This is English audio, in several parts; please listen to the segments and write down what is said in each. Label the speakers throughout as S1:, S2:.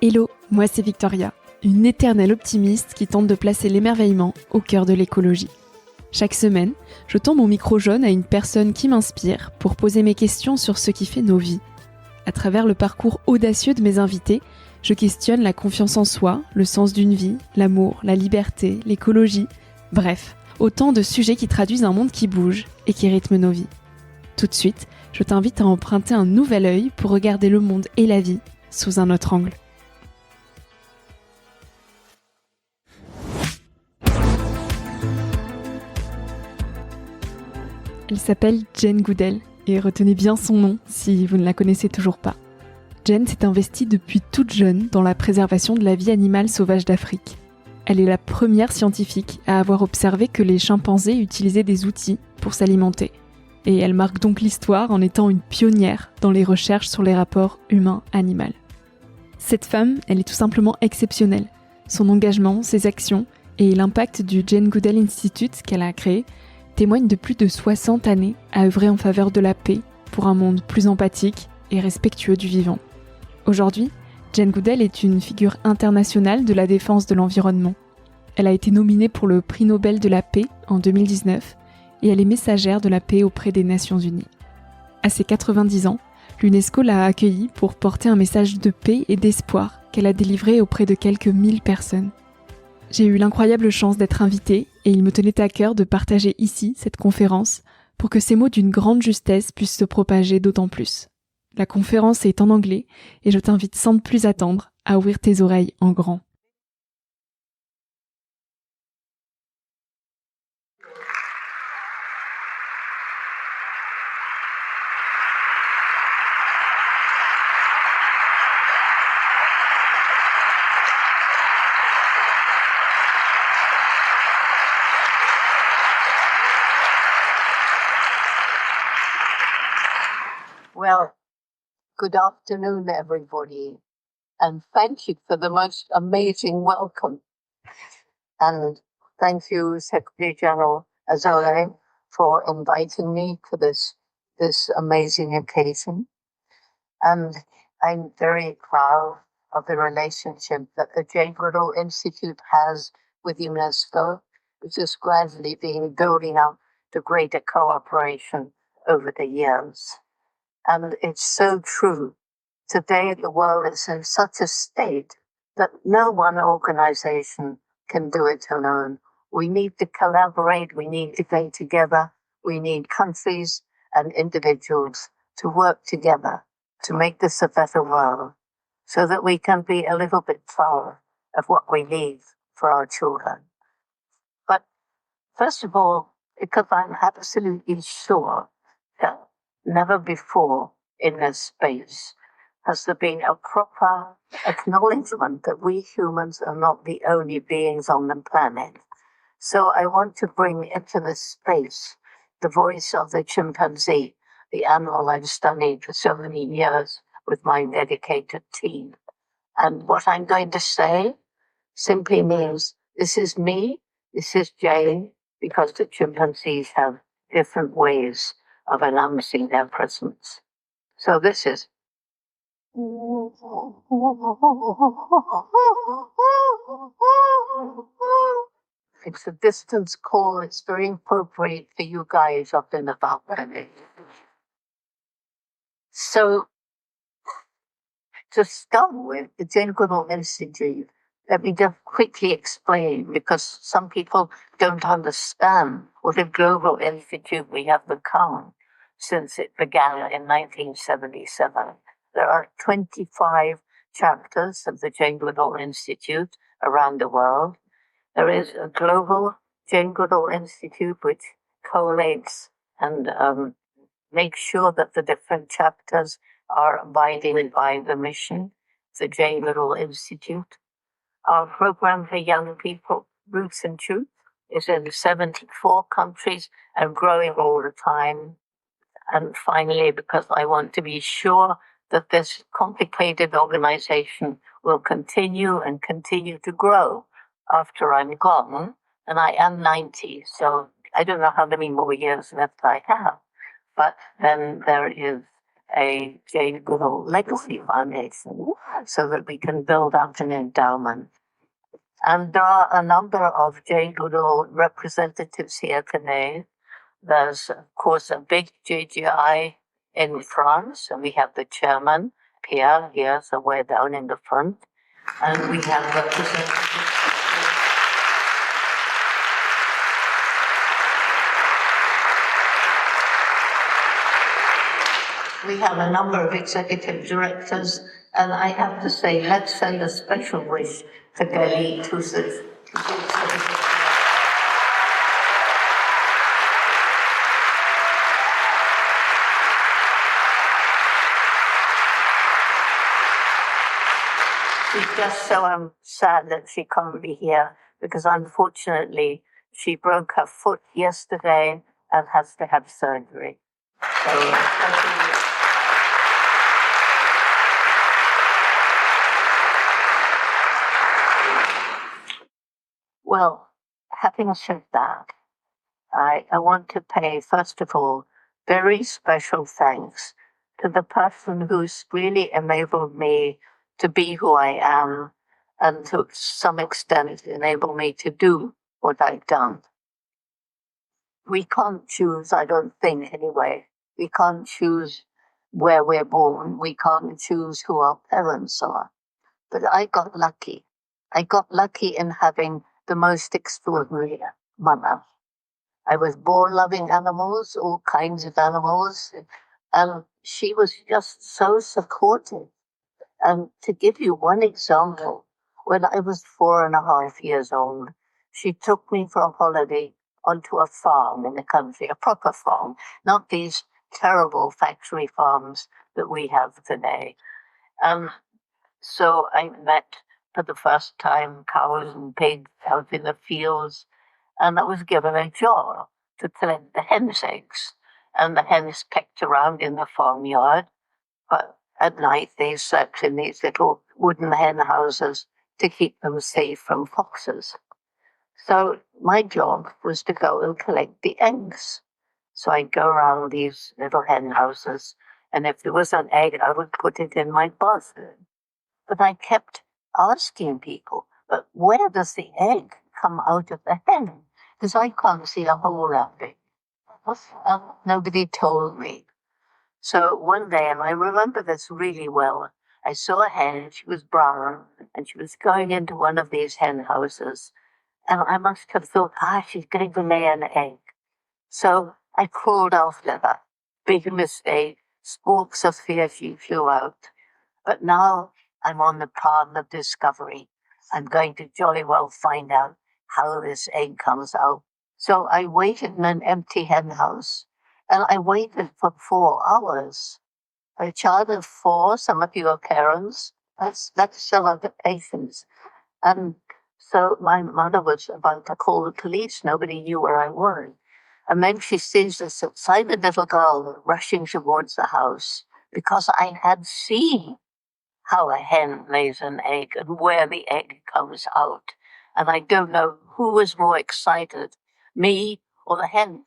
S1: Hello, moi c'est Victoria, une éternelle optimiste qui tente de placer l'émerveillement au cœur de l'écologie. Chaque semaine, je tends mon micro jaune à une personne qui m'inspire pour poser mes questions sur ce qui fait nos vies. À travers le parcours audacieux de mes invités, je questionne la confiance en soi, le sens d'une vie, l'amour, la liberté, l'écologie, bref, autant de sujets qui traduisent un monde qui bouge et qui rythme nos vies. Tout de suite, je t'invite à emprunter un nouvel œil pour regarder le monde et la vie sous un autre angle. Elle s'appelle Jane Goodall, et retenez bien son nom si vous ne la connaissez toujours pas. Jane s'est investie depuis toute jeune dans la préservation de la vie animale sauvage d'Afrique. Elle est la première scientifique à avoir observé que les chimpanzés utilisaient des outils pour s'alimenter. Et elle marque donc l'histoire en étant une pionnière dans les recherches sur les rapports humain-animal. Cette femme, elle est tout simplement exceptionnelle. Son engagement, ses actions et l'impact du Jane Goodall Institute qu'elle a créé témoignent de plus de 60 années à œuvrer en faveur de la paix pour un monde plus empathique et respectueux du vivant. Aujourd'hui, Jane Goodall est une figure internationale de la défense de l'environnement. Elle a été nominée pour le Prix Nobel de la paix en 2019 et elle est messagère de la paix auprès des Nations-Unies. À ses 90 ans, l'UNESCO l'a accueillie pour porter un message de paix et d'espoir qu'elle a délivré auprès de quelques 1000 personnes. J'ai eu l'incroyable chance d'être invitée et il me tenait à cœur de partager ici cette conférence pour que ces mots d'une grande justesse puissent se propager d'autant plus. La conférence est en anglais et je t'invite sans plus attendre à ouvrir tes oreilles en grand.
S2: Well, good afternoon, everybody, and thank you for the most amazing welcome. And thank you, Secretary General Azole, for inviting me to this amazing occasion. And I'm very proud of the relationship that the Jane Goodall Institute has with UNESCO, which has gradually been building up to greater cooperation over the years. And it's so true. Today, the world is in such a state that no one organization can do it alone. We need to collaborate. We need to go together. We need countries and individuals to work together to make this a better world so that we can be a little bit proud of what we leave for our children. But first of all, because I'm absolutely sure that never before in this space has there been a proper acknowledgement that we humans are not the only beings on the planet. So I want to bring into this space the voice of the chimpanzee, the animal I've studied for so many years with my dedicated team. And what I'm going to say simply means this is me, this is Jane, because the chimpanzees have different ways of announcing their presence. So this is. It's a distance call. It's very appropriate for you guys up in the balcony. So to start with, the Jane Goodall Institute, let me just quickly explain, because some people don't understand what a global institute we have become since it began in 1977. There are 25 chapters of the Jane Goodall Institute around the world. There is a global Jane Goodall Institute which collates and makes sure that the different chapters are abiding by the mission of the Jane Goodall Institute. Our program for young people, Roots and Truth, is in 74 countries and growing all the time. And finally, because I want to be sure that this complicated organization will continue and continue to grow after I'm gone, and I am 90, so I don't know how many more years left I have, but then there is a Jane Goodall Legacy Foundation so that we can build up an endowment. And there are a number of Jane Goodall representatives here today. There's, of course, a big JGI in France, and we have the chairman, Pierre, here, somewhere down in the front. And we have representatives. We have a number of executive directors, and I have to say, let's send a special wish to Kelly to She's just so sad that she can't be here, because unfortunately she broke her foot yesterday and has to have surgery. So, well, having said that, I want to pay, first of all, very special thanks to the person who's really enabled me to be who I am and to some extent enable me to do what I've done. We can't choose, I don't think anyway, we can't choose where we're born. We can't choose who our parents are. But I got lucky. I got lucky in having the most extraordinary mother. I was born loving animals, all kinds of animals, and she was just so supportive. And to give you one example, when I was 4.5 years old, she took me for a holiday onto a farm in the country, a proper farm, not these terrible factory farms that we have today. So I met for the first time cows and pigs out in the fields, and I was given a job to collect the hens' eggs. And the hens pecked around in the farmyard, but at night they slept in these little wooden hen houses to keep them safe from foxes. So my job was to go and collect the eggs. So I'd go around these little hen houses, and if there was an egg, I would put it in my basket. But I kept asking people, but where does the egg come out of the hen? Because I can't see a hole around it. Nobody told me. So one day, and I remember this really well, I saw a hen, she was brown, and she was going into one of these hen houses. And I must have thought, she's going to lay an egg. So I crawled after her. Big mistake. Sparks of fear, she flew out. But now I'm on the path of discovery. I'm going to jolly well find out how this egg comes out. So I waited in an empty hen house, and I waited for 4 hours. A child of 4, some of you are parents, that's some of the patience. And so my mother was about to call the police. Nobody knew where I was. And then she sees this excited little girl rushing towards the house because I had seen how a hen lays an egg and where the egg comes out. And I don't know who was more excited, me or the hen.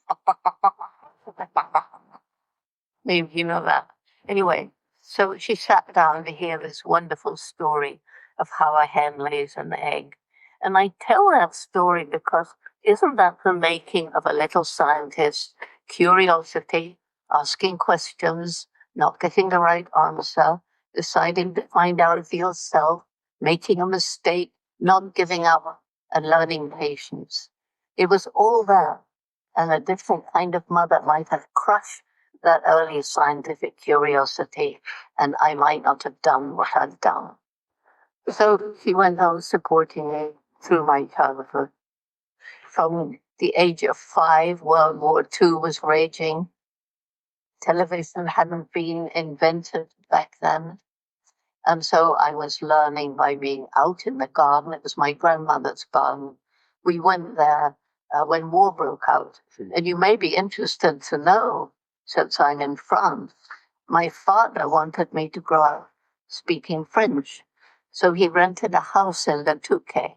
S2: Maybe you know that. Anyway, so she sat down to hear this wonderful story of how a hen lays an egg. And I tell that story because isn't that the making of a little scientist? Curiosity, asking questions, not getting the right answer, deciding to find out for yourself, making a mistake, not giving up, and learning patience. It was all that, and a different kind of mother might have crushed that early scientific curiosity, and I might not have done what I've done. So she went on supporting me through my childhood. From the age of 5, World War II was raging. Television hadn't been invented back then. And so I was learning by being out in the garden. It was my grandmother's garden. We went there when war broke out. And you may be interested to know, since I'm in France, my father wanted me to grow up speaking French. So he rented a house in Le Touquet.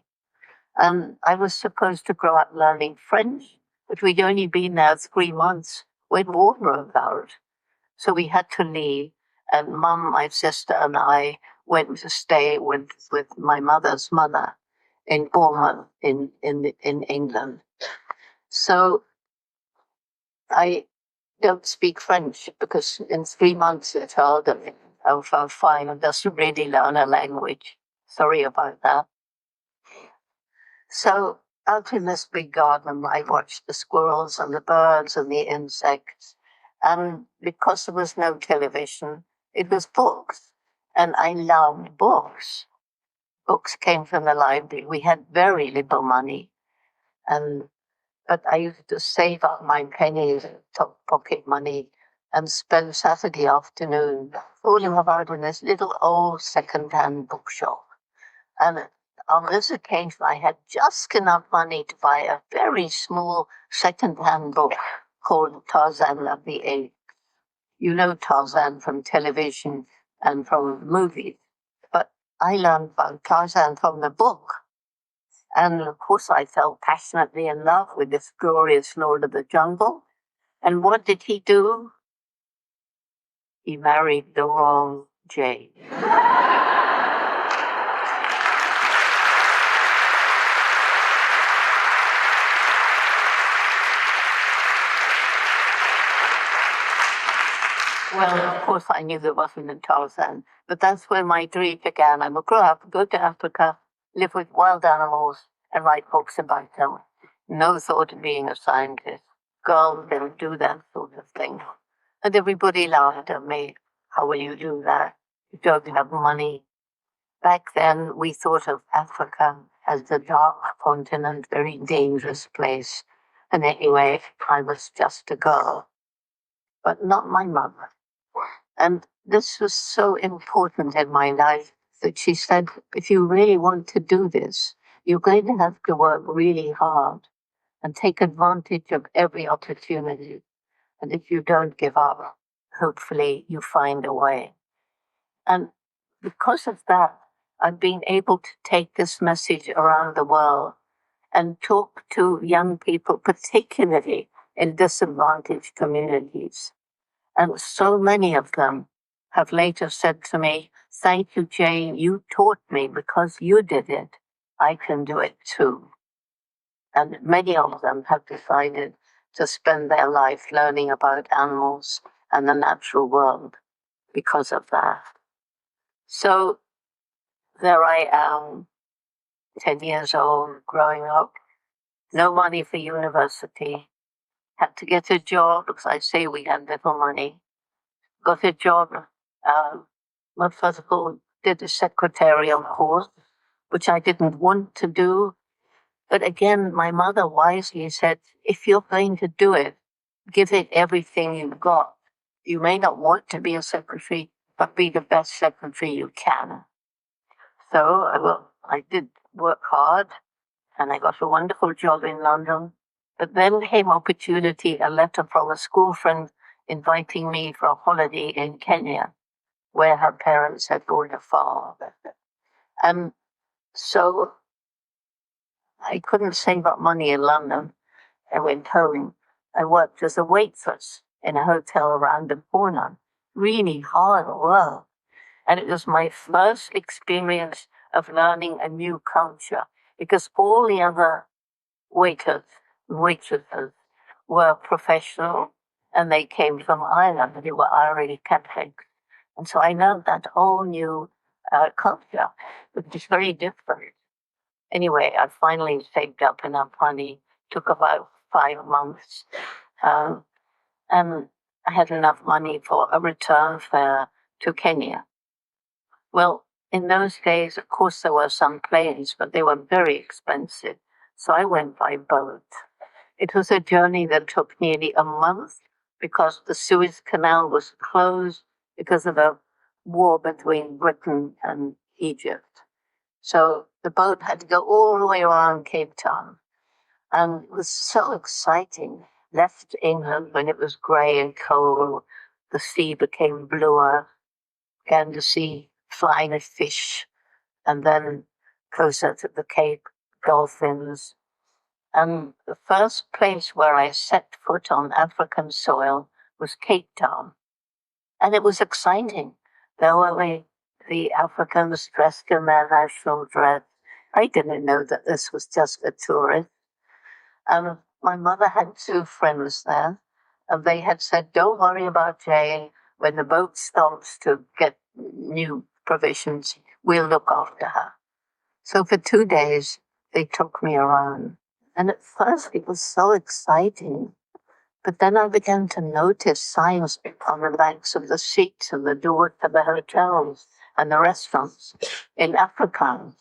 S2: And I was supposed to grow up learning French, but we'd only been there 3 months when war broke out. So we had to leave. And Mum, my sister, and I went to stay with my mother's mother in Bournemouth in England. So I don't speak French because in 3 months they told me, oh, fine, I doesn't really learn a language. Sorry about that. So out in this big garden, I watched the squirrels and the birds and the insects. And because there was no television, it was books. And I loved books. Books came from the library. We had very little money. But I used to save up my pennies, top pocket money, and spend Saturday afternoon fooling about in this little old second-hand bookshop. And on this occasion, I had just enough money to buy a very small second-hand book called Tarzan of the Apes. You know Tarzan from television and from movies, but I learned about Tarzan from the book. And of course, I fell passionately in love with this glorious Lord of the Jungle. And what did he do? He married the wrong Jane. Well, of course, I knew there wasn't a Tarzan, but that's where my dream began. I would grow up, go to Africa, live with wild animals, and write books about them. No thought of being a scientist. Girls don't do that sort of thing. And everybody laughed at me. How will you do that? You don't have money. Back then, we thought of Africa as the dark continent, very dangerous place. And anyway, I was just a girl, but not my mother. And this was so important in my life that she said, if you really want to do this, you're going to have to work really hard and take advantage of every opportunity. And if you don't give up, hopefully you find a way. And because of that, I've been able to take this message around the world and talk to young people, particularly in disadvantaged communities. And so many of them have later said to me, thank you, Jane, you taught me because you did it. I can do it too. And many of them have decided to spend their life learning about animals and the natural world because of that. So there I am, 10 years old, growing up, no money for university, had to get a job because I say we had little money. Got a job, my first of all, did a secretarial course, which I didn't want to do. But again, my mother wisely said, if you're going to do it, give it everything you've got. You may not want to be a secretary, but be the best secretary you can. So I did work hard, and I got a wonderful job in London. But then came opportunity, a letter from a school friend inviting me for a holiday in Kenya, where her parents had bought a farm. And so I couldn't save up money in London. I went home. I worked as a waitress in a hotel around the corner. Really hard work. And it was my first experience of learning a new culture, because all the other waiters and waitresses were professional, and they came from Ireland. They were Irish Catholics. And so I learned that whole new culture, which is very different. Anyway, I finally saved up enough money, took about 5 months, and I had enough money for a return fare to Kenya. Well, in those days, of course, there were some planes, but they were very expensive. So I went by boat. It was a journey that took nearly a month because the Suez Canal was closed because of a war between Britain and Egypt. So the boat had to go all the way around Cape Town. And it was so exciting. Left England when it was grey and cold. The sea became bluer. Began to see flying fish. And then closer to the Cape, dolphins. And the first place where I set foot on African soil was Cape Town. And it was exciting There were the Africans dressed in their national dress. I didn't know that this was just a tourist. And my mother had two friends there, and they had said, don't worry about Jane. When the boat stops to get new provisions, we'll look after her. So for 2 days, they took me around. And at first, it was so exciting. But then I began to notice signs on the banks of the streets and the door to the hotels and the restaurants in Afrikaans.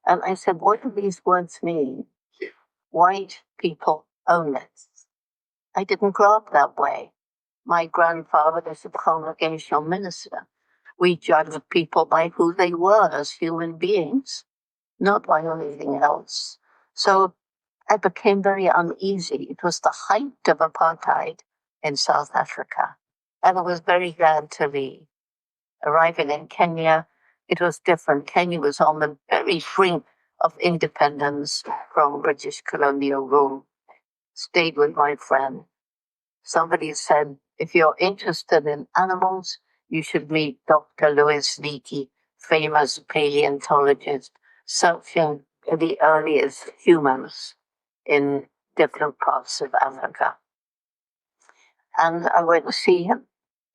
S2: And I said, what do these words mean? White people own it. I didn't grow up that way. My grandfather was a congregational minister. We judged people by who they were as human beings, not by anything else. So I became very uneasy. It was the height of apartheid in South Africa, and I was very glad to leave. Arriving in Kenya, it was different. Kenya was on the very brink of independence from British colonial rule. Stayed with my friend. Somebody said, if you're interested in animals, you should meet Dr. Louis Leakey, famous paleontologist, searching for the earliest humans in different parts of Africa. And I went to see him.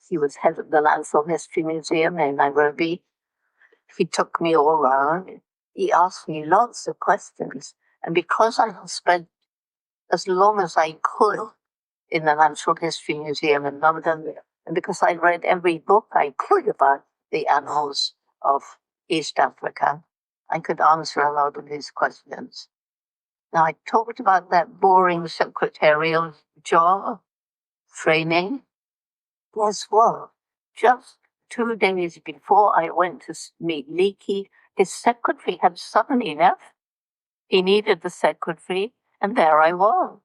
S2: He was head of the Natural History Museum in Nairobi. He took me all around. He asked me lots of questions. And because I had spent as long as I could in the Natural History Museum in London, and because I read every book I could about the animals of East Africa, I could answer a lot of his questions. Now, I talked about that boring secretarial job, training. Guess what? Just 2 days before I went to meet Leakey, his secretary had suddenly left. He needed the secretary, and there I was.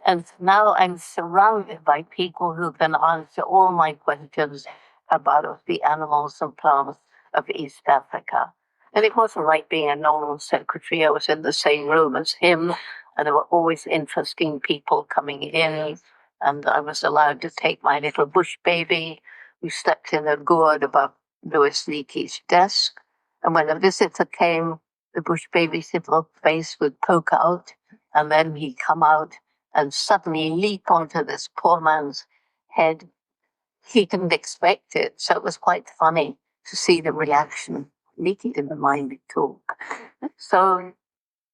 S2: And now I'm surrounded by people who can answer all my questions about the animals and plants of East Africa. And it wasn't like being a normal secretary. I was in the same room as him, and there were always interesting people coming in. And I was allowed to take my little bush baby, who slept in a gourd above Louis Leakey's desk. And when a visitor came, the bush baby's little face would poke out, and then he'd come out and suddenly leap onto this poor man's head. He didn't expect it, so it was quite funny to see the reaction. Leakey didn't mind at all. So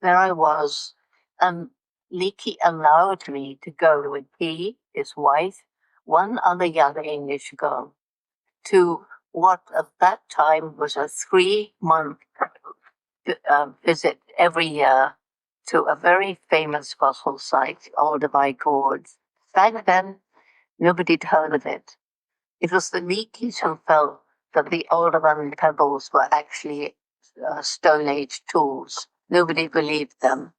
S2: there I was, and Leakey allowed me to go with he, his wife, one other young English girl, to what at that time was a 3-month visit every year to a very famous fossil site, Olduvai Gorge. Back then, nobody'd heard of it. It was the Leakeys who felt that the Olduvai pebbles were actually Stone Age tools. Nobody believed them.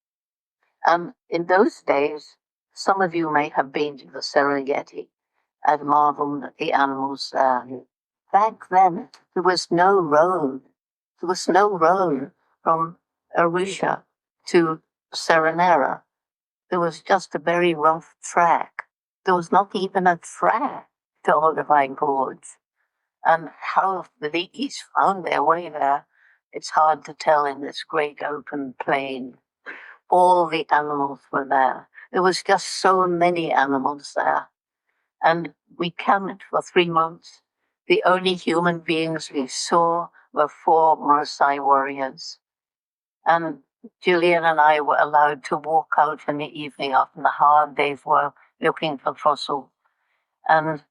S2: And in those days, some of you may have been to the Serengeti and marveled at the animals there. Back then, there was no road. There was no road from Arusha to Serenera. There was just a very rough track. There was not even a track to Olduvai Gorge. And how the Leakeys found their way there, it's hard to tell in this great open plain. All the animals were there. There was just so many animals there. And we camped for 3 months. The only human beings we saw were 4 Maasai warriors. And Julian and I were allowed to walk out in the evening after the hard day's work looking for fossils. And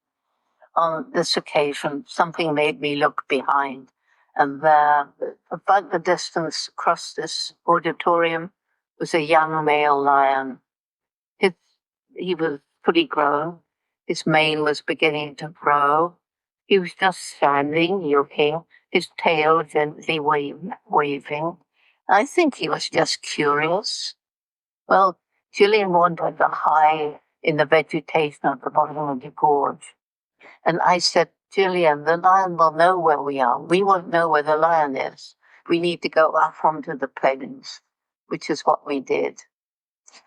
S2: on this occasion, something made me look behind. And there, about the distance across this auditorium, was a young male lion. He was fully grown. His mane was beginning to grow. He was just standing, looking, his tail gently waving. I think he was just curious. Well, Gillian wanted to hide in the vegetation at the bottom of the gorge. And I said, Gillian, the lion will know where we are. We won't know where the lion is. We need to go up onto the plains, which is what we did.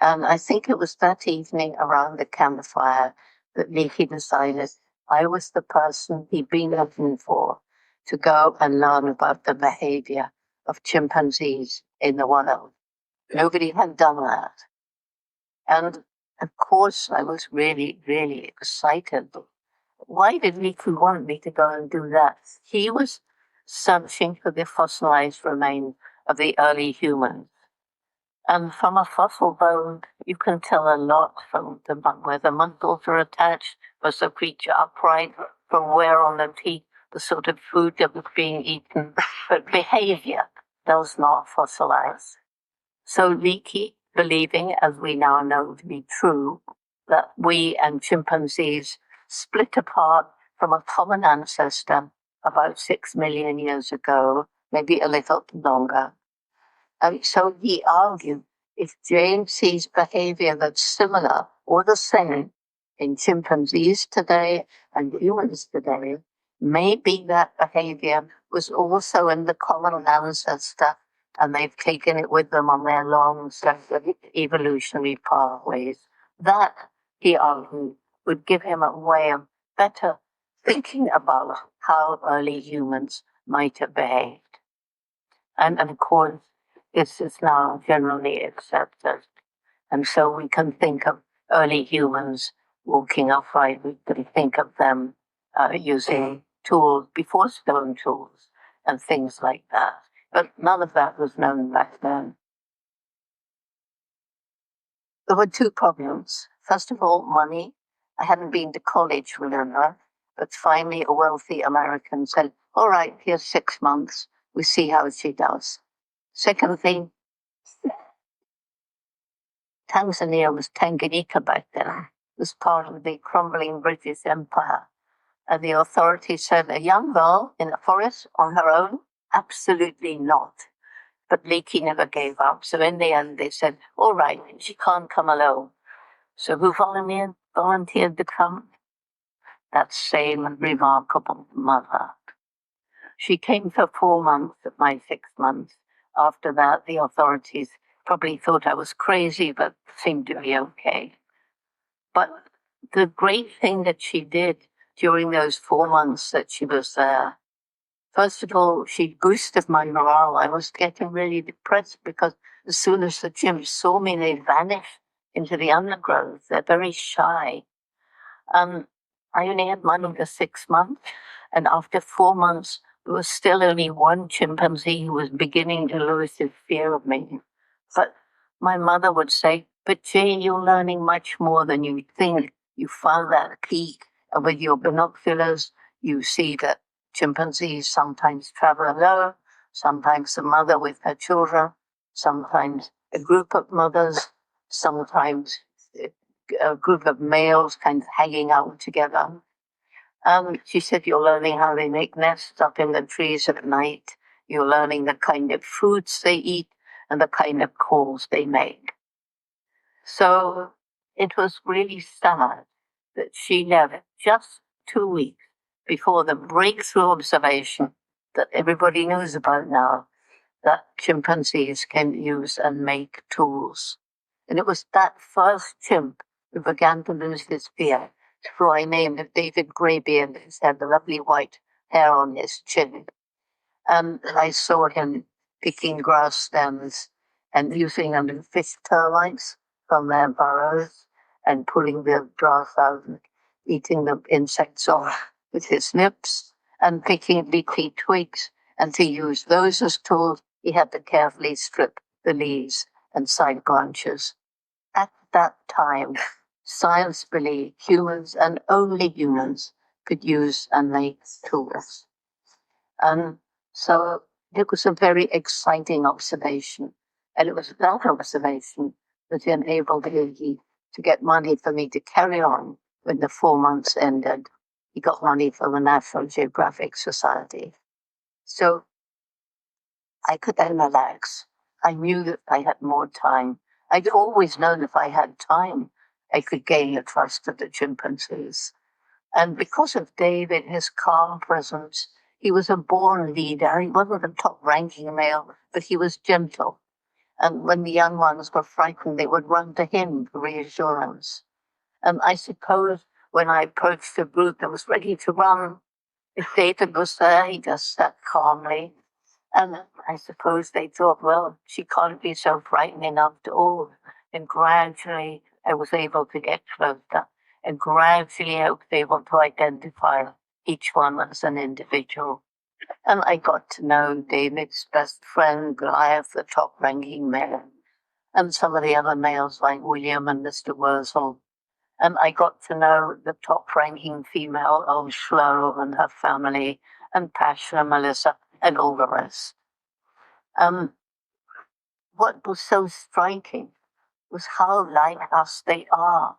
S2: And I think it was that evening around the campfire that Leakey decided I was the person he'd been looking for. to go and learn about the behavior of chimpanzees in the wild. Nobody had done that. And of course, I was really, really excited. Why did Leakey want me to go and do that? He was searching for the fossilized remains of the early humans. And from a fossil bone, you can tell a lot from where the muscles are attached, was the creature upright, from where on the teeth, the sort of food that was being eaten. But behavior does not fossilize. So Leakey, believing, as we now know to be true, that we and chimpanzees split apart from a common ancestor about 6 million years ago, maybe a little longer. And so he argued, if Jane sees behavior that's similar or the same in chimpanzees today and humans today, maybe that behavior was also in the common ancestor, and they've taken it with them on their long set of evolutionary pathways. That, he argued, would give him a way of better thinking about how early humans might have behaved. And of course, this is now generally accepted. And so we can think of early humans walking upright. We can think of them using tools before stone tools and things like that. But none of that was known back then. There were two problems. First of all, money. I hadn't been to college, remember, but finally a wealthy American said, all right, here's 6 months. We see how she does. Second thing, Tanzania was Tanganyika back then. It was part of the crumbling British Empire. And the authorities said, a young girl in the forest on her own? Absolutely not. But Leakey never gave up. So in the end, they said, all right, she can't come alone. So who volunteered to come? That same remarkable mother. She came for 4 months of my 6 months. After that, the authorities probably thought I was crazy, but seemed to be okay. But the great thing that she did during those 4 months that she was there, first of all, she boosted my morale. I was getting really depressed because as soon as the chimps saw me, they vanished into the undergrowth. They're very shy. I only had money for 6 months, and after 4 months, there was still only one chimpanzee who was beginning to lose his fear of me. But my mother would say, but Jane, you're learning much more than you think. You found that peak, and with your binoculars, you see that chimpanzees sometimes travel alone, sometimes the mother with her children, sometimes a group of mothers, sometimes a group of males kind of hanging out together. She said, you're learning how they make nests up in the trees at night. You're learning the kind of foods they eat and the kind of calls they make. So it was really sad that she left just 2 weeks before the breakthrough observation that everybody knows about now, that chimpanzees can use and make tools. And it was that first chimp who began to lose his fear, who I named David Greybeard. He had the lovely white hair on his chin. And I saw him picking grass stems and using them to fish termites from their burrows and pulling the grass out and eating the insects off with his lips and picking leafy twigs. And to use those as tools, he had to carefully strip the leaves and side branches. At that time, science believed humans and only humans could use and make tools. And so it was a very exciting observation. And it was that observation that enabled Iggy to get money for me to carry on when the 4 months ended. He got money from the National Geographic Society. So I could then relax. I knew that I had more time. I'd always known if I had time, I could gain the trust of the chimpanzees. And because of David, his calm presence, he was a born leader. He wasn't a top-ranking male, but he was gentle. And when the young ones were frightened, they would run to him for reassurance. And I suppose when I approached a group that was ready to run, If David was there, he just sat calmly. And I suppose they thought, well, she can't be so frightening after all. And gradually I was able to get closer. And gradually I was able to identify each one as an individual. And I got to know David's best friend, Goliath, the top-ranking male, and some of the other males like William and Mr. Wurzel. And I got to know the top-ranking female, old Schlo and her family, and Pasha and Melissa, and all the rest. What was so striking was how like us they are.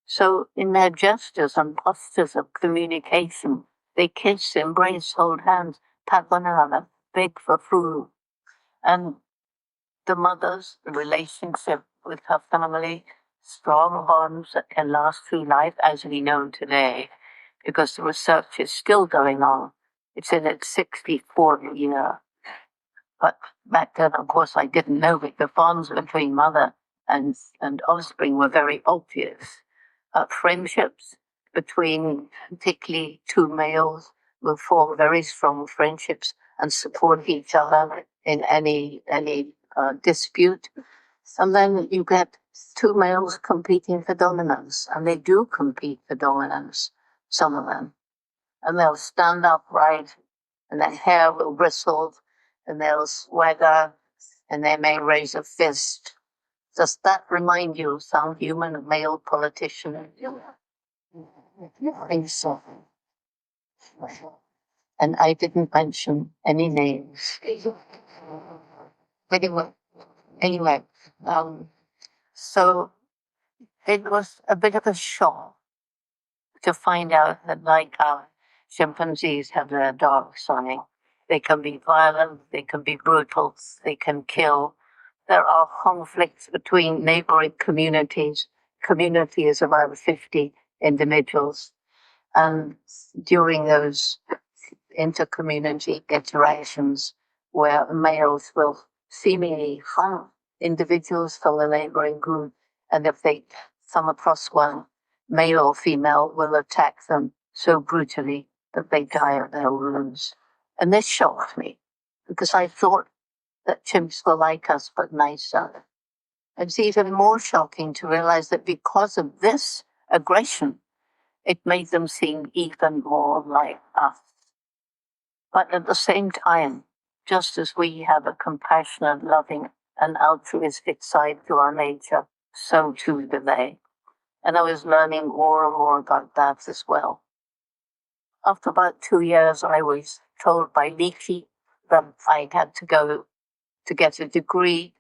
S2: So in their gestures and postures of communication, they kiss, embrace, hold hands, pat one another, beg for food. And the mother's relationship with her family, strong bonds that can last through life as we know today, because the research is still going on. It's in its 64th year. But back then, of course, I didn't know that the bonds between mother and offspring were very obvious. Friendships between particularly two males will form very strong friendships and support each other in any dispute. And then you get two males competing for dominance, and they do compete for dominance, some of them. And they'll stand upright, and their hair will bristle, and they'll swagger, and they may raise a fist. Does that remind you of some human male politician? I think so. And I didn't mention any names. But anyway, so it was a bit of a shock to find out that, like our chimpanzees have their dark side, they can be violent, they can be brutal, they can kill. There are conflicts between neighboring communities. Community is about 50 individuals. And during those inter-community interactions where males will seemingly harm individuals from the neighboring group, and if they come across one, male or female will attack them so brutally that they die of their wounds. And this shocked me, because I thought that chimps were like us, but nicer. It's even more shocking to realize that because of this aggression, it made them seem even more like us. But at the same time, just as we have a compassionate, loving, and altruistic side to our nature, so too do they. And I was learning more and more about that as well. After about 2 years, I was told by Leakey that I had to go to get a degree,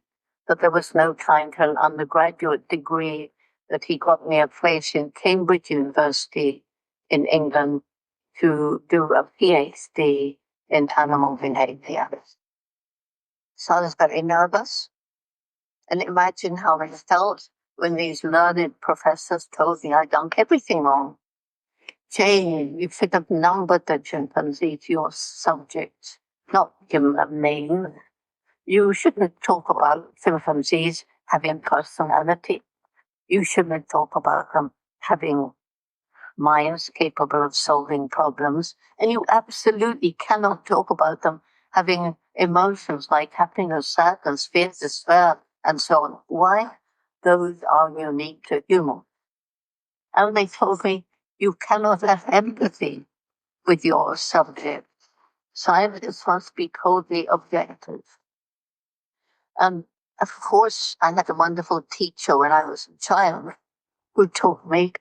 S2: that there was no time for an undergraduate degree, that he got me a place in Cambridge University in England to do a PhD in animal behavior. So I was very nervous. And imagine how I felt when these learned professors told me I'd done everything wrong. Jane, you should have numbered the chimpanzee to your subject, not give them a name. You shouldn't talk about chimpanzees having personality. You shouldn't talk about them having minds capable of solving problems. And you absolutely cannot talk about them having emotions like happiness, sadness, fear, despair, and so on. Why? Those are unique to humans. And they told me, you cannot have empathy with your subject. Scientists must be totally objective. And of course, I had a wonderful teacher when I was a child who taught me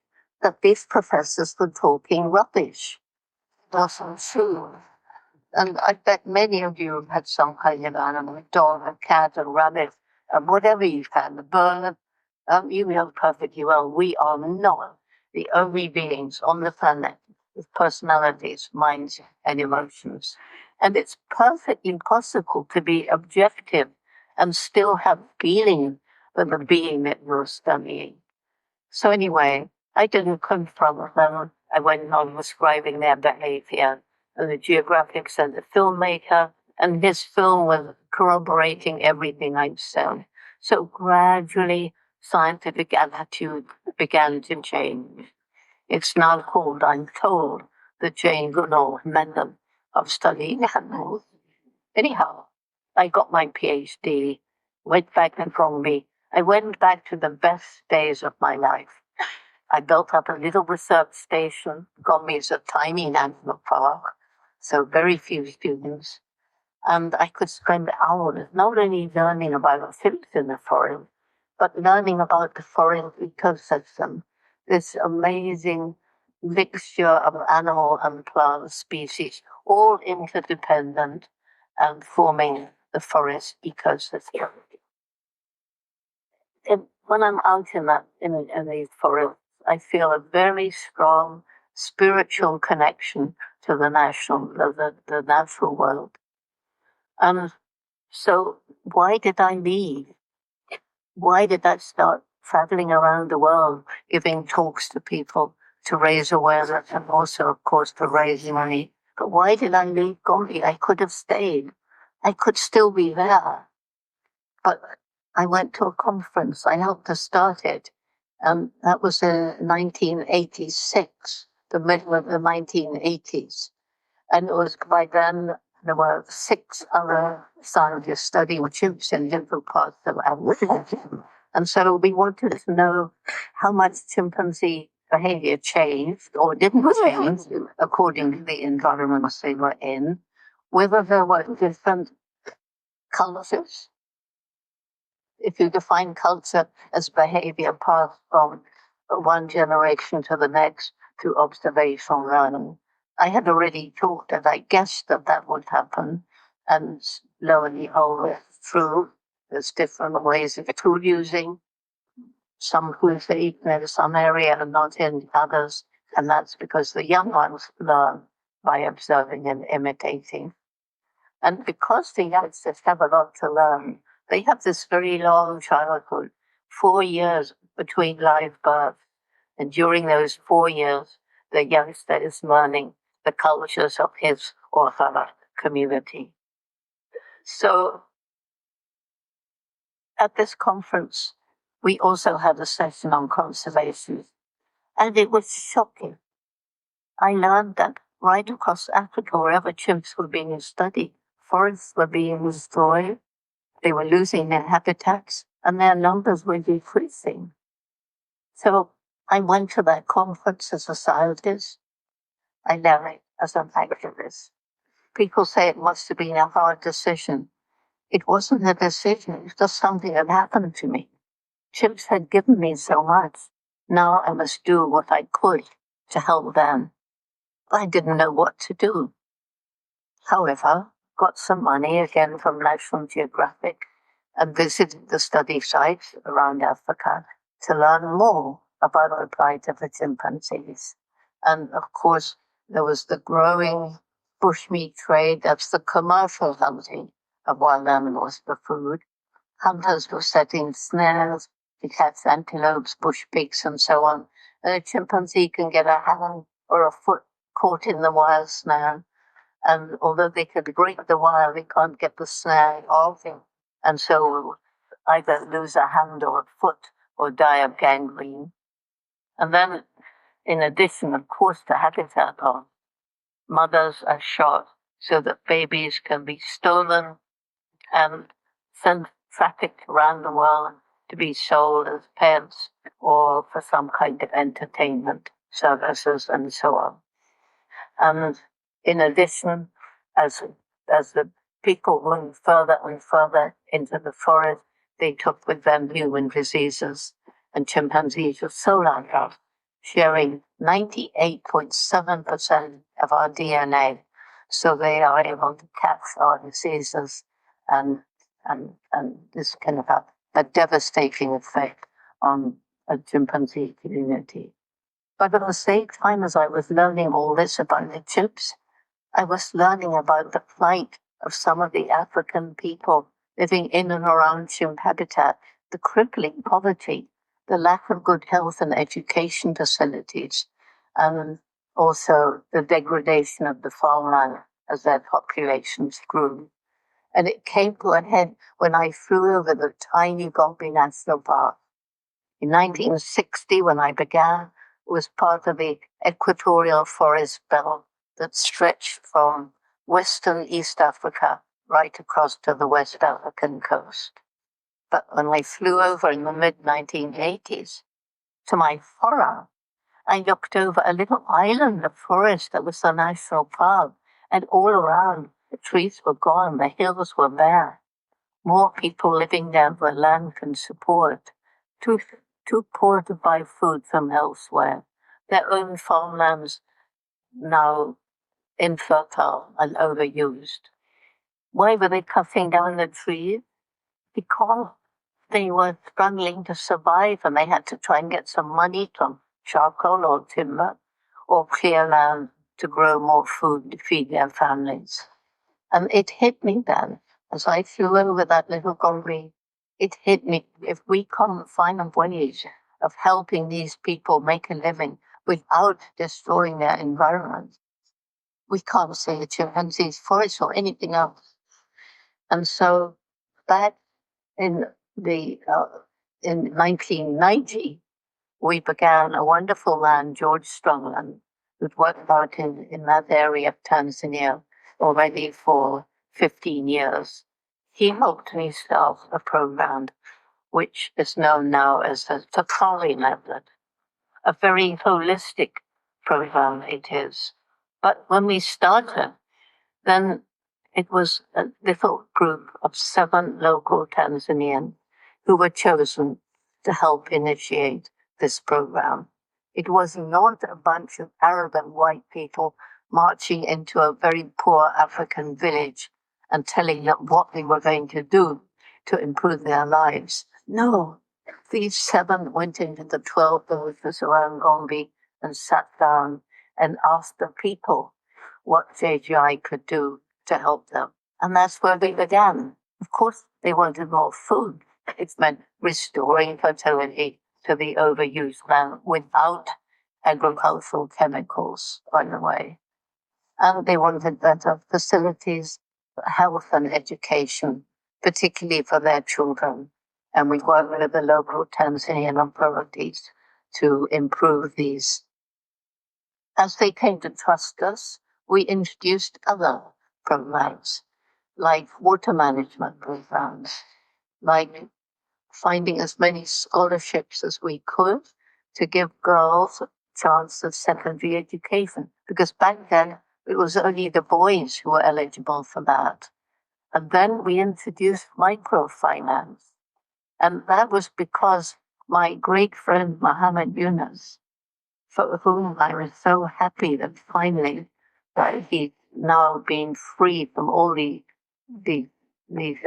S2: that these professors were talking rubbish. It wasn't true. And I bet many of you have had some kind of animal, a dog, a cat, a rabbit, whatever you've had, a bird. You know perfectly well, we are not the only beings on the planet with personalities, minds, and emotions. And it's perfectly possible to be objective and still have feeling for the being that you're studying. So anyway, I didn't confront them. I went on describing their behavior. And the Geographic sent a filmmaker, and his film was corroborating everything I'd said. So gradually, scientific attitude began to change. It's now called, I'm told, the Jane Goodall method of studying animals. Anyhow, I got my PhD, went back and from me. I went back to the best days of my life. I built up a little research station. Gombe is a tiny national park, so very few students. And I could spend hours not only learning about the things in the forest, but learning about the forest ecosystem, this amazing mixture of animal and plant species, all interdependent and forming the forest ecosystem. And when I'm out in these forests, I feel a very strong spiritual connection to the natural world. And so why did I leave? Why did I start traveling around the world, giving talks to people to raise awareness and also, of course, to raise money? But why did I leave Gombe? I could have stayed. I could still be there. But I went to a conference. I helped to start it. And that was in 1986, the middle of the 1980s. And it was by then there were 6 other scientists studying chimps in different parts of Africa. And so we wanted to know how much chimpanzee behavior changed or didn't change according to the environments they were in, whether there were different cultures. If you define culture as behavior passed from one generation to the next through observation learning, I had already talked and I guessed that would happen. And lo and behold, it's true. There's different ways of tool using. Some foods are eaten in some area and not in others. And that's because the young ones learn by observing and imitating. And because the youngsters have a lot to learn, they have this very long childhood, 4 years between live birth. And during those 4 years, the youngster is learning the cultures of his or her community. So at this conference, we also had a session on conservation, and it was shocking. I learned that right across Africa, wherever chimps were being studied, forests were being destroyed, they were losing their habitats, and their numbers were decreasing. So I went to that conference as a scientist. I left as an activist. People say it must have been a hard decision. It wasn't a decision, it was just something that happened to me. Chimps had given me so much. Now I must do what I could to help them. I didn't know what to do. However, got some money again from National Geographic and visited the study sites around Africa to learn more about the plight of the chimpanzees. And of course, there was the growing bushmeat trade, that's the commercial hunting of wild animals for food. Hunters were setting snares to catch antelopes, bush pigs, and so on. And a chimpanzee can get a hand or a foot caught in the wire snare. And although they could break the wire, they can't get the snare off. And so either lose a hand or a foot or die of gangrene. And then, in addition, of course, to habitat loss, mothers are shot so that babies can be stolen and trafficked around the world to be sold as pets or for some kind of entertainment services and so on. And in addition, as the people moved further and further into the forest, they took with them human diseases, and chimpanzees are so like us, sharing 98.7% of our DNA, so they are able to catch our diseases, and this can have a devastating effect on a chimpanzee community. But at the same time as I was learning all this about the chimps, I was learning about the plight of some of the African people living in and around chimp habitat, the crippling poverty, the lack of good health and education facilities, and also the degradation of the farmland as their populations grew. And it came to a head when I flew over the tiny Gombe National Park. In 1960, when I began, it was part of the equatorial forest belt that stretched from Western East Africa right across to the West African coast. But when I flew over in the mid-1980s, to my horror, I looked over a little island of forest that was the national park, and all around the trees were gone, the hills were bare. More people living there than land can support, too poor to buy food from elsewhere. Their own farmlands now infertile and overused. Why were they cutting down the trees? Because they were struggling to survive and they had to try and get some money from charcoal or timber or clear land to grow more food to feed their families. And it hit me then, as I flew over that little Gombe, it hit me, if we can't find ways of helping these people make a living without destroying their environment, we can't save chimpanzees, forests, or anything else. And so back in 1990, we began a wonderful man, George Strongland, who'd worked out in that area of Tanzania already for 15 years. He helped me start a program which is known now as the Safari Method, a very holistic program it is. But when we started, then it was a little group of 7 local Tanzanians who were chosen to help initiate this program. It was not a bunch of arrogant white people marching into a very poor African village and telling them what they were going to do to improve their lives. No, these 7 went into the 12 villages around Gombe and sat down and asked the people what JGI could do to help them. And that's where they began. Of course, they wanted more food. It meant restoring fertility to the overused land without agricultural chemicals, by the way. And they wanted better facilities, health and education, particularly for their children. And we worked with the local Tanzanian authorities to improve these. As they came to trust us, we introduced other programs, like water management programs, like finding as many scholarships as we could to give girls a chance of secondary education. Because back then, it was only the boys who were eligible for that. And then we introduced microfinance. And that was because my great friend, Mohammed Yunus, for whom I was so happy that finally he's now been free from all these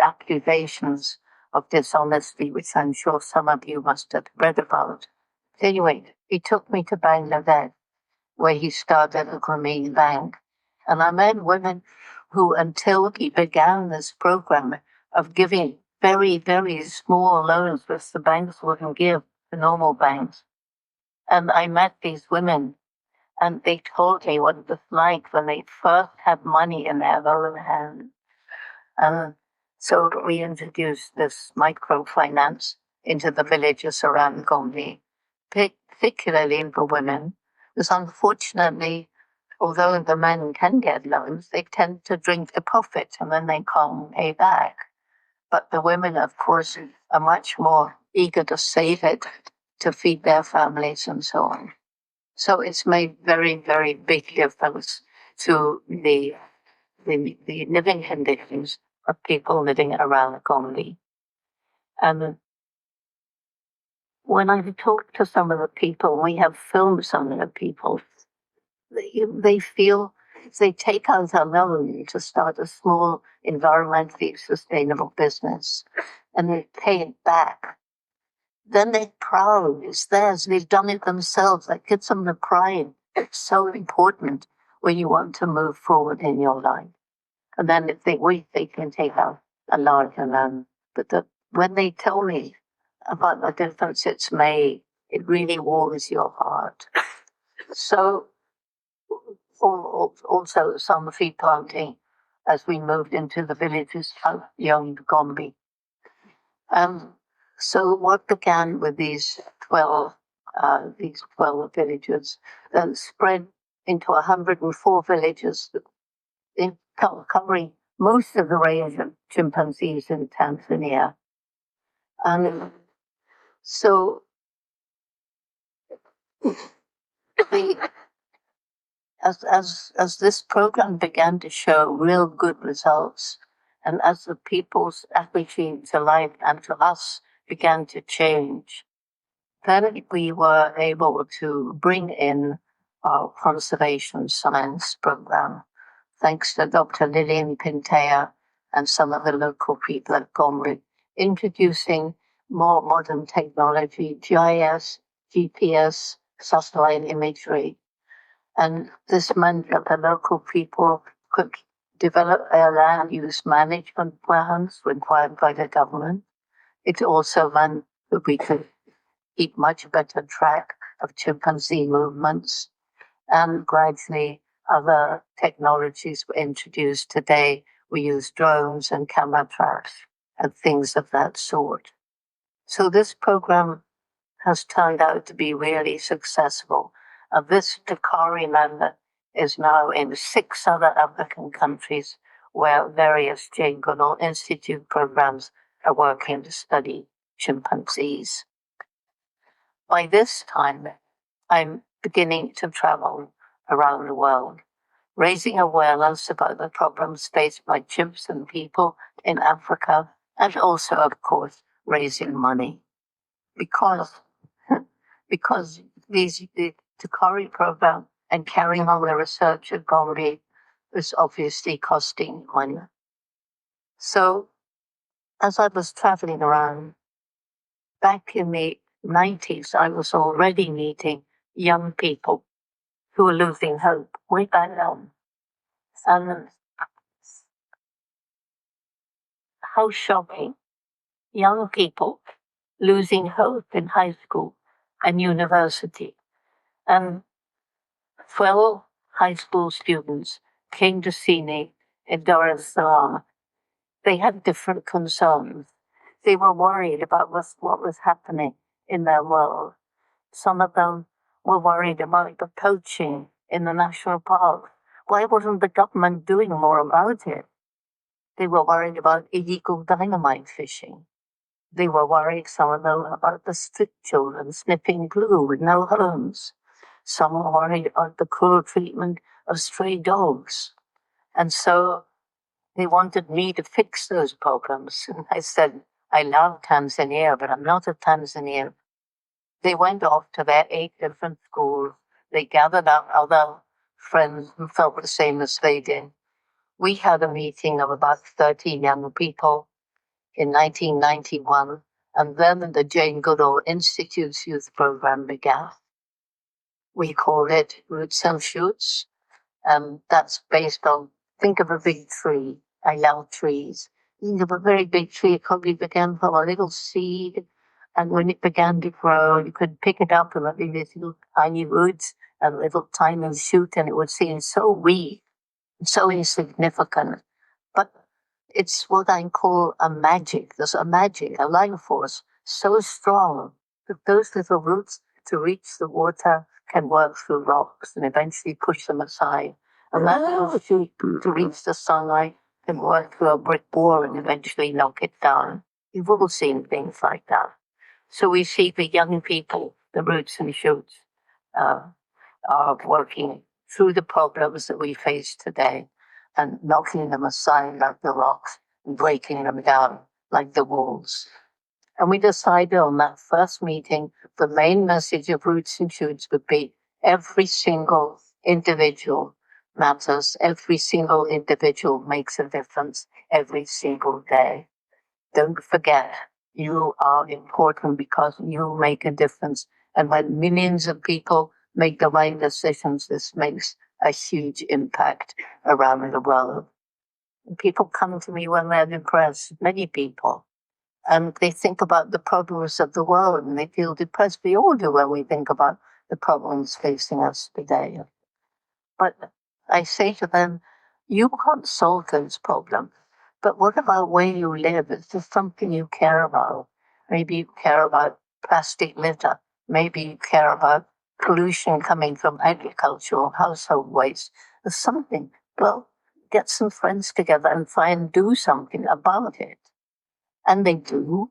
S2: accusations of dishonesty, which I'm sure some of you must have read about. Anyway, he took me to Bangladesh, where he started a Grameen Bank. And I met women who, until he began this program of giving very, very small loans, which the banks wouldn't give, the normal banks. And I met these women, and they told me what it was like when they first had money in their own hands. And so we introduced this microfinance into the villages around Gombe, particularly for women, because unfortunately, although the men can get loans, they tend to drink the profit and then they can't pay back. But the women, of course, are much more eager to save it to feed their families and so on. So it's made very, very big difference to the living conditions of people living around Gombe. And when I talk to some of the people, we have filmed some of the people, they feel if they take out a loan to start a small environmentally sustainable business and they pay it back, then they're proud. It's theirs. They've done it themselves. That gives them the pride. It's so important when you want to move forward in your life. And then if they wish, they can take out a larger loan. But when they tell me about the difference it's made, it really warms your heart. So also some tree planting as we moved into the villages of young Gombe. So what began with these 12 villages then spread into 104 villages, covering most of the range of chimpanzees in Tanzania. And so as this program began to show real good results, and as the people's attitude to life and to us began to change, then we were able to bring in our conservation science program, thanks to Dr. Lillian Pintea and some of the local people at Gombe, introducing more modern technology, GIS, GPS, satellite imagery. And this meant that the local people could develop their land use management plans required by the government. It also meant that we could keep much better track of chimpanzee movements, and gradually other technologies were introduced. Today we use drones and camera traps and things of that sort. So this program has turned out to be really successful. This Dakari method is now in 6 other African countries where various Jane Goodall Institute programs are working to study chimpanzees. By this time, I'm beginning to travel around the world, raising awareness about the problems faced by chimps and people in Africa, and also, of course, raising money. Because the Dakari program and carrying on the research at Gombe is obviously costing money. So, as I was traveling around, back in the 90s, I was already meeting young people who were losing hope way back then. And how shocking. Young people losing hope in high school and university. And 12 high school students came to see me in Dar es Salaam. They had different concerns. They were worried about what was happening in their world. Some of them were worried about the poaching in the national park. Why wasn't the government doing more about it? They were worried about illegal dynamite fishing. They were worried, some of them, about the street children sniffing glue with no homes. Some were worried about the cruel treatment of stray dogs. And so they wanted me to fix those problems. And I said, I love Tanzania, but I'm not a Tanzanian. They went off to their 8 different schools. They gathered up other friends who felt the same as they did. We had a meeting of about 30 young people in 1991, and then the Jane Goodall Institute's youth program began. We called it Roots and Shoots, and that's based on, think of a big tree. I love trees. Think of a very big tree. It probably began from a little seed, and when it began to grow, you could pick it up and there'd be these little tiny roots and little tiny shoot, and it would seem so weak, so insignificant. But it's what I call a magic. There's a magic, a life force so strong that those little roots, to reach the water, can work through rocks and eventually push them aside. And that little shoot, to reach the sunlight, can work through a brick wall and eventually knock it down. You've all seen things like that. So we see the young people, the roots and shoots, are working through the problems that we face today and knocking them aside like the rocks and breaking them down like the walls. And we decided on that first meeting, the main message of Roots and Shoots would be every single individual matters. Every single individual makes a difference every single day. Don't forget, you are important because you make a difference. And when millions of people make the right decisions, this makes a huge impact around the world. And people come to me when they're depressed, many people, and they think about the problems of the world and they feel depressed. We all do when we think about the problems facing us today. But I say to them, you can't solve those problems, but what about where you live? Is there something you care about? Maybe you care about plastic litter. Maybe you care about pollution coming from agriculture or household waste or something. Well, get some friends together and try and do something about it. And they do,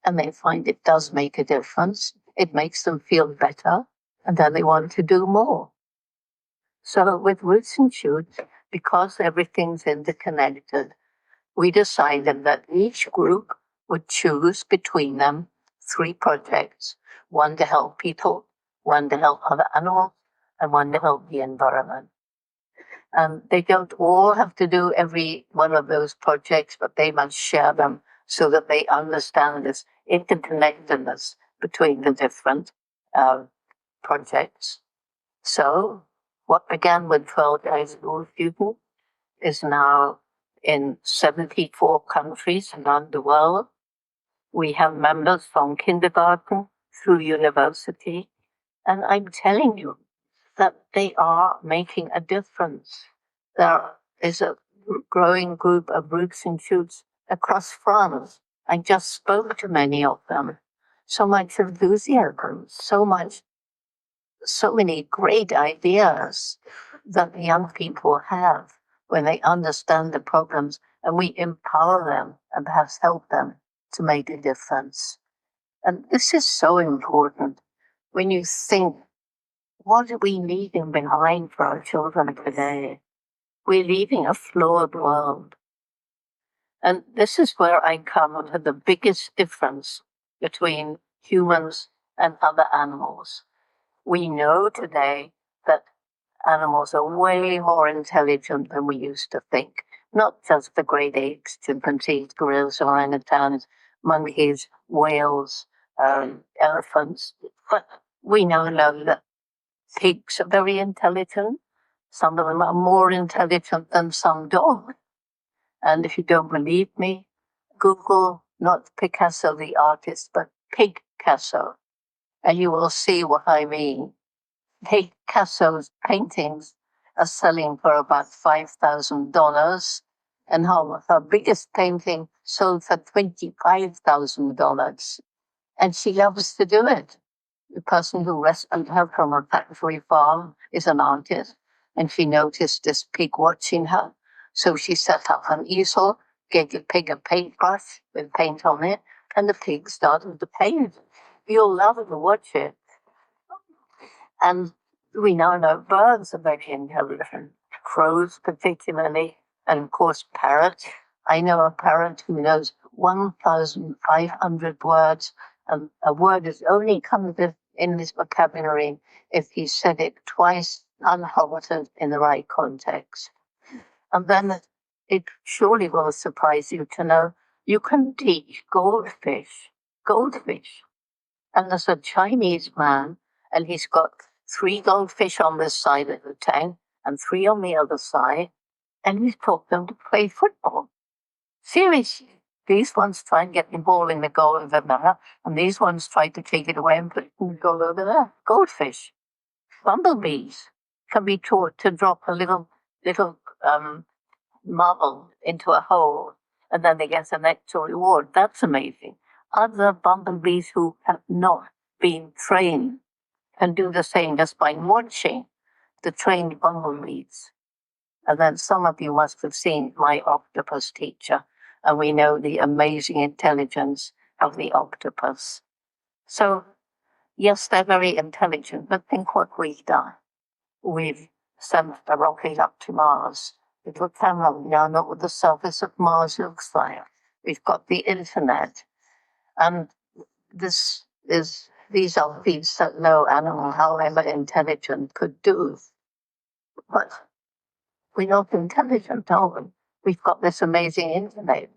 S2: and they find it does make a difference. It makes them feel better, and then they want to do more. So with Roots and Shoots, because everything's interconnected, we decided that each group would choose between them 3 projects, one to help people, one to help other animals, and one to help the environment. And they don't all have to do every one of those projects, but they must share them so that they understand this interconnectedness between the different projects. So what began with 12 high school students is now in 74 countries around the world. We have members from kindergarten through university, and I'm telling you that they are making a difference. There is a growing group of Roots and Shoots across France. I just spoke to many of them. So much enthusiasm, so many great ideas that the young people have when they understand the problems, and we empower them and perhaps help them to make a difference. And this is so important when you think, what are we leaving behind for our children today? We're leaving a flawed world. And this is where I come to the biggest difference between humans and other animals. We know today that animals are way more intelligent than we used to think. Not just the great apes, chimpanzees, gorillas, orangutans, monkeys, whales, elephants, but we now know that pigs are very intelligent. Some of them are more intelligent than some dogs. And if you don't believe me, Google not Picasso the artist, but Picasso, and you will see what I mean. Picasso's paintings are selling for about $5,000, and her biggest painting sold for $25,000. And she loves to do it. The person who rescued her from a factory farm is an artist, and she noticed this pig watching her. So she set up an easel, gave the pig a paintbrush with paint on it, and the pig started to paint. You'll love to watch it. And we now know birds are very intelligent, crows particularly, and of course parrots. I know a parrot who knows 1,500 words, and a word is only comes in his vocabulary if he said it twice unhalted in the right context. And then it surely will surprise you to know you can teach goldfish. And there's a Chinese man, and he's got 3 goldfish on this side of the tank and 3 on the other side, and he's taught them to play football. Seriously. These ones try and get the ball in the goal over there, and these ones try to take it away and put it in the goal over there. Goldfish. Bumblebees can be taught to drop a little marble into a hole, and then they get an extra reward. That's amazing. Other bumblebees who have not been trained can do the same just by watching the trained bumblebees. And then some of you must have seen my octopus teacher, and we know the amazing intelligence of the octopus. So, yes, they're very intelligent, but think what we've done. We've sent a rocket up to Mars. It'll come up now, not what the surface of Mars looks like. We've got the internet. And these are feats that no animal, however intelligent, could do. But we're not intelligent, are we? We've got this amazing internet.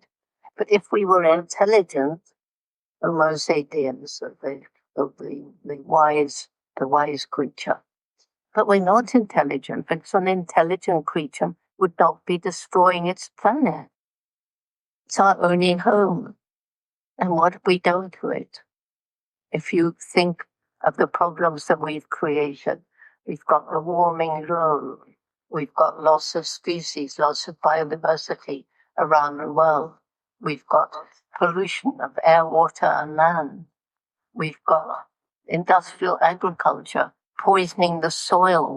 S2: But if we were intelligent, Homo sapiens, the wise creature. But we're not intelligent, because an intelligent creature would not be destroying its planet. It's our only home. And what have we done to it? If you think of the problems that we've created, we've got the warming globe, we've got loss of species, loss of biodiversity around the world, we've got pollution of air, water, and land, we've got industrial agriculture poisoning the soil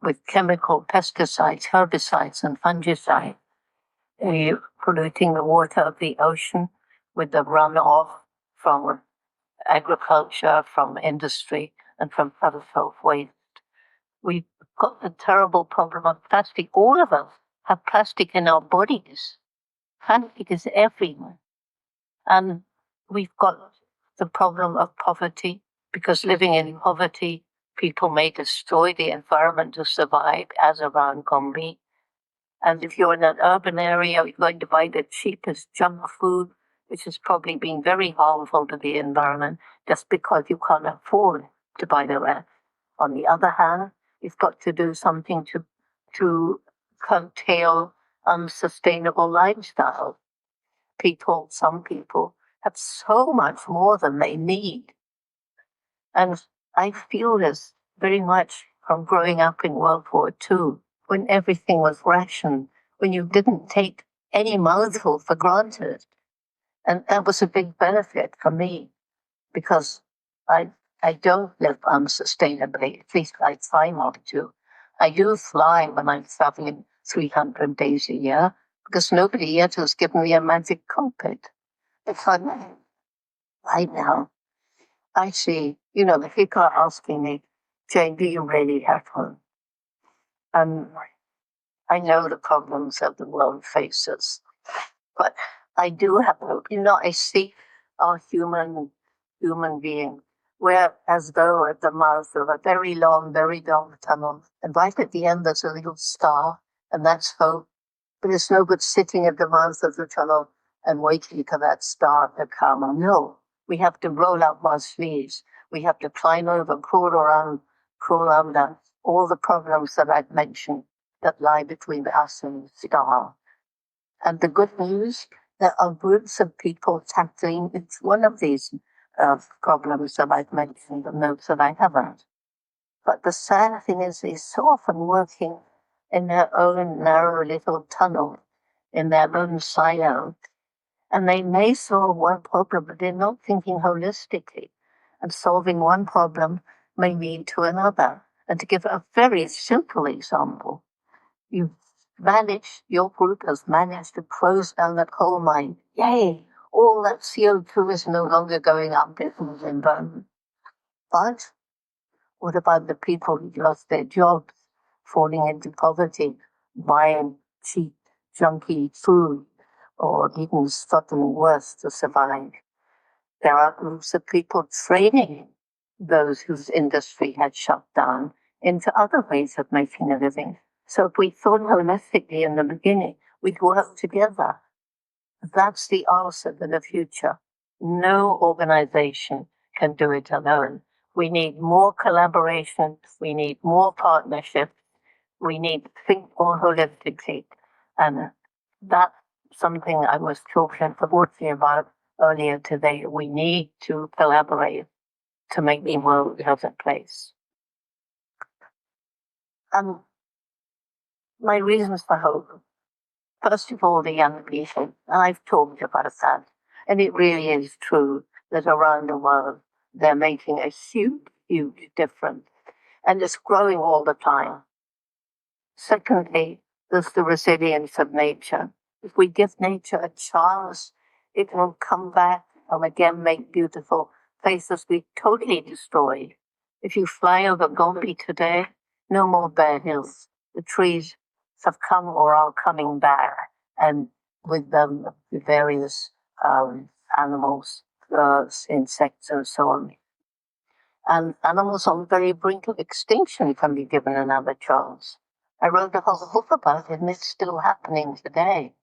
S2: with chemical pesticides, herbicides, and fungicides. We're polluting the water of the ocean with the runoff from agriculture, from industry, and from household waste. We've got the terrible problem of plastic. All of us have plastic in our bodies. Plastic is everywhere. And we've got the problem of poverty, because living in poverty, people may destroy the environment to survive, as around Gombe. And if you're in an urban area, you're going to buy the cheapest junk food, which has probably been very harmful to the environment, just because you can't afford to buy the rest. On the other hand, you've got to do something to curtail unsustainable lifestyle. Some people have so much more than they need. And I feel this very much from growing up in World War II, when everything was rationed, when you didn't take any mouthful for granted. And that was a big benefit for me, because I don't live unsustainably, at least I try not to. I do fly when I'm traveling 300 days a year, because nobody yet has given me a magic carpet. If I'm right now, I see, the people are asking me, Jane, do you really have one? And I know the problems that the world faces, but I do have hope. I see our human being. We're as though at the mouth of a very long tunnel, and right at the end there's a little star, and that's hope. But it's no good sitting at the mouth of the tunnel and waiting for that star to come. No, we have to roll up our sleeves. We have to climb over, crawl under all the problems that I've mentioned that lie between us and the star. And the good news, there are groups of people tackling each one of these problems that I've mentioned, and those that I haven't. But the sad thing is, they're so often working in their own narrow little tunnel, in their own silo. And they may solve one problem, but they're not thinking holistically. And solving one problem may lead to another. And to give a very simple example, your group has managed to close down that coal mine. Yay! All that CO2 is no longer going up into the environment. But what about the people who lost their jobs, falling into poverty, buying cheap, junky food, or even something worse to survive? There are groups of people training those whose industry had shut down into other ways of making a living. So if we thought holistically in the beginning, we'd work together. That's the answer for the future. No organization can do it alone. We need more collaboration. We need more partnership. We need to think more holistically. And that's something I was talking about earlier today. We need to collaborate to make the world a better place. My reasons for hope. First of all, the young people, and I've talked about that, and it really is true that around the world they're making a huge, huge difference, and it's growing all the time. Secondly, there's the resilience of nature. If we give nature a chance, it will come back and again make beautiful places we totally destroyed. If you fly over Gombe today, no more bare hills. The trees have come or are coming back, and with them the various animals, birds, insects, and so on. And animals on the very brink of extinction can be given another chance. I wrote a whole book about it, and it's still happening today.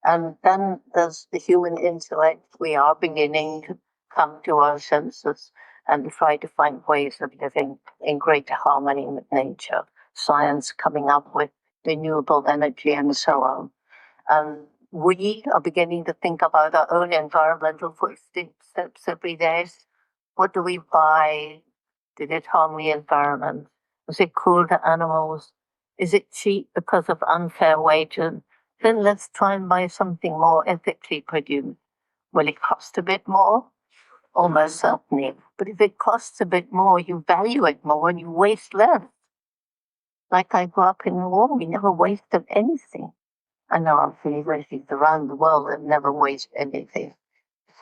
S2: And then there's the human intellect. We are beginning to come to our senses and try to find ways of living in greater harmony with nature. Science coming up with renewable energy and so on. And we are beginning to think about our own environmental footsteps every day. What do we buy? Did it harm the environment? Was it cruel to animals? Is it cheap because of unfair wages? Then let's try and buy something more ethically produced. Will it cost a bit more? almost certainly. But if it costs a bit more, you value it more and you waste less. Like I grew up in war, we never wasted anything. I know I'm feeling around the world that never waste anything.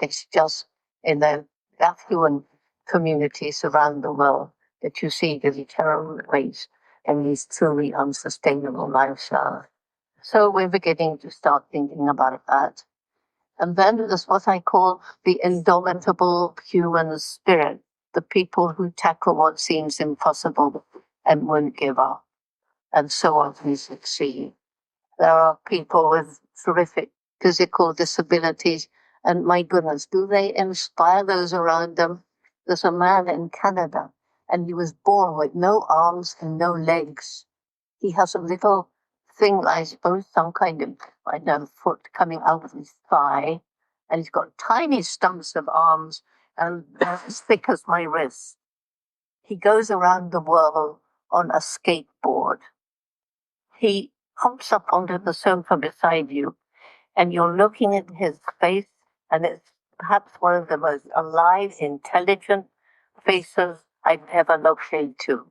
S2: It's just in the affluent communities around the world that you see the terrible waste and these truly unsustainable lifestyles. So we're beginning to start thinking about that. And then there's what I call the indomitable human spirit, the people who tackle what seems impossible and won't give up, and so often succeed. There are people with terrific physical disabilities, and my goodness, do they inspire those around them? There's a man in Canada, and he was born with no arms and no legs. He has a little thing, I suppose, some kind of, I don't know, foot coming out of his thigh, and he's got tiny stumps of arms, and they're as thick as my wrist. He goes around the world on a skateboard. He hops up onto the sofa beside you, and you're looking at his face, and it's perhaps one of the most alive, intelligent faces I've ever looked into.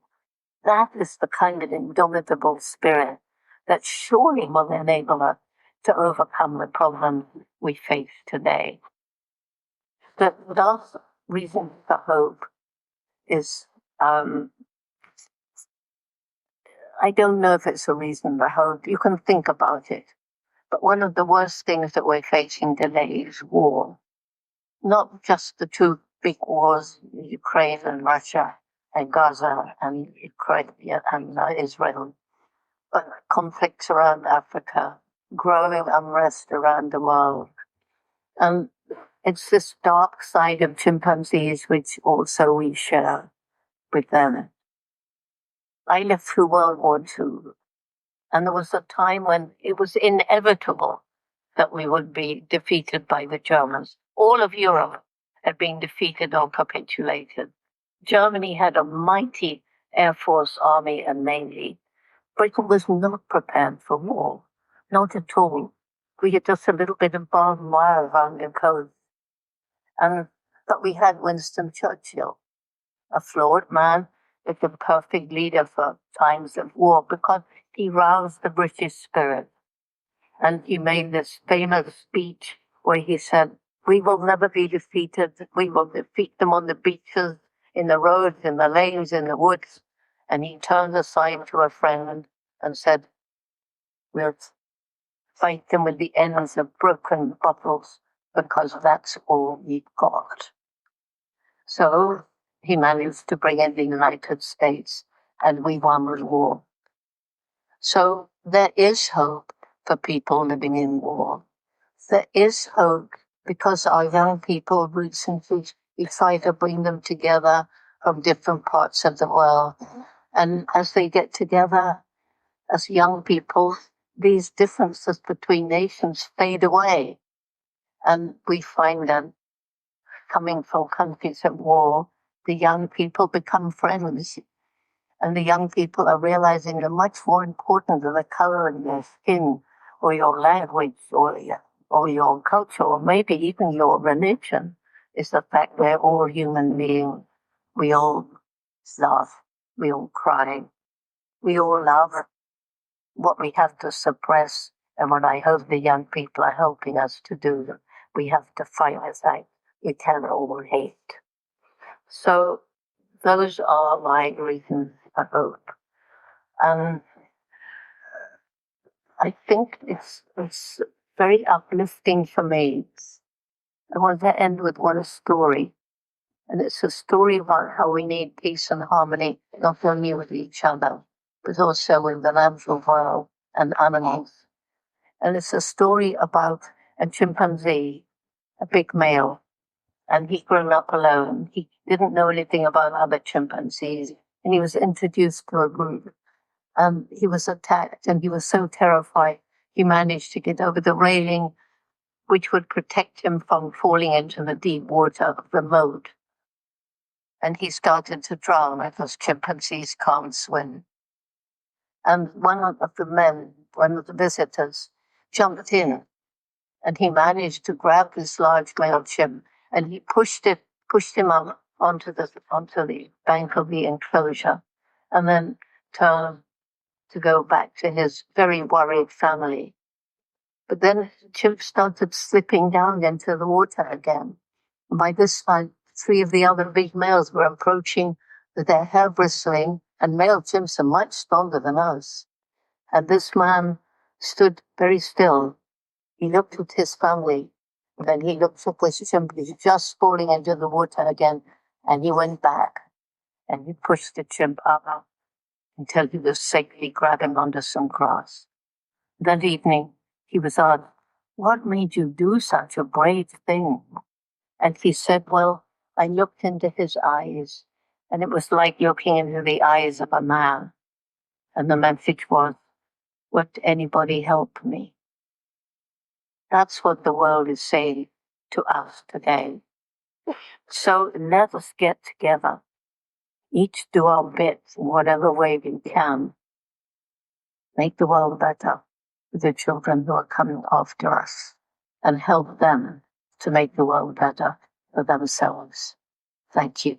S2: That is the kind of indomitable spirit that surely will enable us to overcome the problems we face today. The last reason for hope is, I don't know if it's a reason for hope. You can think about it. But one of the worst things that we're facing today is war. Not just the two big wars, Ukraine and Russia, and Gaza and Ukraine and Israel, but conflicts around Africa, growing unrest around the world. And it's this dark side of chimpanzees which also we share with them. I lived through World War II, and there was a time when it was inevitable that we would be defeated by the Germans. All of Europe had been defeated or capitulated. Germany had a mighty air force, army, and navy. Britain was not prepared for war, not at all. We had just a little bit of barbed wire around the coast. But we had Winston Churchill, a flawed man, but the perfect leader for times of war because he roused the British spirit. And he made this famous speech where he said, "We will never be defeated. We will defeat them on the beaches, in the roads, in the lanes, in the woods." And he turned aside to a friend and said, "We'll fight them with the ends of broken bottles because that's all we've got." So he managed to bring in the United States and we won the war. So there is hope for people living in war. There is hope because our young people recently, we try to bring them together from different parts of the world. And as they get together as young people, these differences between nations fade away. And we find that coming from countries at war, the young people become friends. And the young people are realizing they're much more important than the color of your skin or your language or your culture or maybe even your religion is the fact we're all human beings. We all laugh. We all cry. We all love what we have to suppress. And what I hope the young people are helping us to do, we have to fight with that. We can all hate. So those are my reasons for hope. And I think it's very uplifting for me. I want to end with one story. And it's a story about how we need peace and harmony, not only with each other, but also with the natural world and animals. And it's a story about a chimpanzee, a big male, and he grew up alone. He didn't know anything about other chimpanzees, and he was introduced to a group. He was attacked, and he was so terrified, he managed to get over the railing, which would protect him from falling into the deep water of the moat. And he started to drown because chimpanzees can't swim. And one of the men, one of the visitors, jumped in, and he managed to grab this large male chimp, and he pushed it pushed him up onto the bank of the enclosure, and then turned to go back to his very worried family. But then the chimp started slipping down into the water again. And by this time, 3 of the other big males were approaching with their hair bristling, and male chimps are much stronger than us. And this man stood very still. He looked at his family, and then he looked at this chimp. He was just falling into the water again, and he went back, and he pushed the chimp up until he was safely grabbing onto some grass. That evening, he was asked, "What made you do such a brave thing?" And he said, "Well, I looked into his eyes, and it was like looking into the eyes of a man." And the message was, "Would anybody help me?" That's what the world is saying to us today. So let us get together, each do our bit in whatever way we can, make the world better for the children who are coming after us, and help them to make the world better for themselves. Thank you.